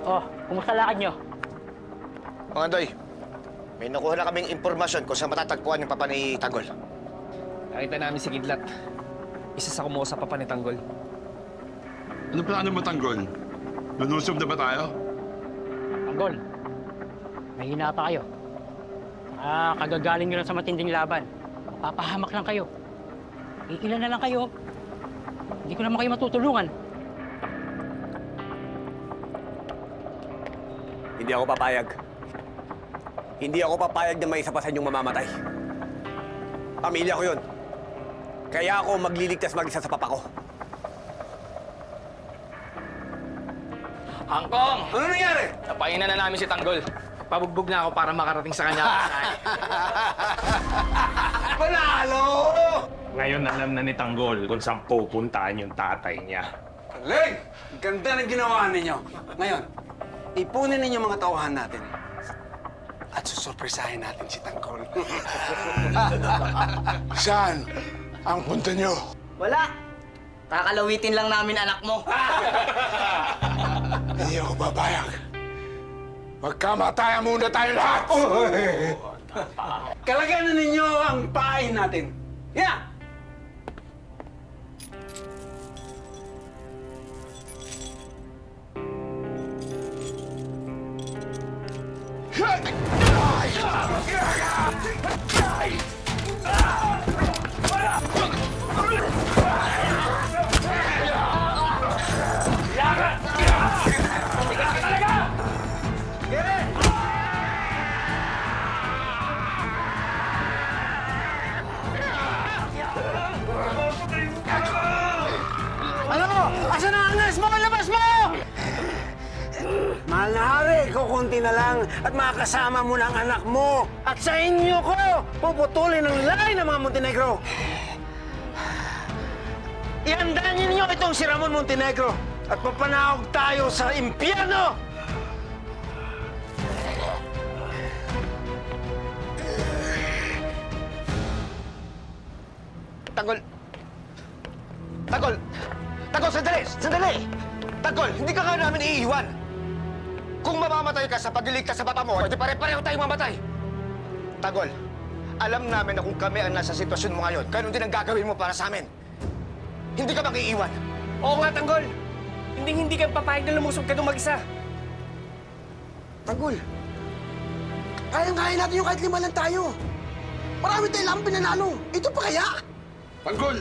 Oh, kumusta lakad nyo? Mga Doy, may nakuha na kaming impormasyon kung saan matatagpuan yung papa ni Tanggol. Nakita namin si Kidlat. Isa sa kumuha sa papa ni Tanggol. Ano plano mo, Tanggol? Lulusob na ba tayo? Tanggol, mahina pa kayo. Kagagaling nyo lang sa matinding laban. Papahamak lang kayo. Ilan na lang kayo. Hindi ko naman kayo matutulungan. Hindi ako papayag. Hindi ako papayag na may isa pa sa inyong mamamatay. Pamilya ko yun. Kaya ako magliligtas mag-isa sa papa ko. Hangkong! Ano nangyari? Napainan na namin si Tanggol. Pabugbog na ako para makarating sa kanya. Panalo! Ngayon alam na ni Tanggol kung saan pupuntaan yung tatay niya. Galing! Ganda ng ginawa ninyo. Ngayon, ipunin ninyo mga tauhan natin. At susurpresahin natin si Tanggol. Saan ang punta nyo? Wala. Kakalawitin lang namin anak mo. Hindi ako papayag. Magkamatayan muna tayo lahat! Kalaganan ninyo ang pain natin. Yeah! Ano? Asan ang angas mo? Labas mo! Mahal na hari, kukunti na lang at makakasama mo ng anak mo. At sa inyo ko, puputulin ang lahi ng mga Montenegro. Ihandaan ninyo itong si Ramon Montenegro at papanahog tayo sa impyerno! Tanggol! Tanggol! Tanggol, sandali! Sandali! Tanggol, hindi ka nga namin iiwan! Kung mamamatay ka sa pagliligtas sa papa mo, edi pare-pareho tayong mamatay! Tanggol, alam namin na kung kami ang nasa sitwasyon mo ngayon, ganun din ang gagawin mo para sa amin. Hindi ka bang iiwan? Oo nga, Tanggol. Hindi ka papayag na lumusog ka doon mag-isa. Tanggol, kayang-kaya natin yung kahit 5 lang tayo. Marami tayong lang pinanalo. Ito pa kaya? Tanggol!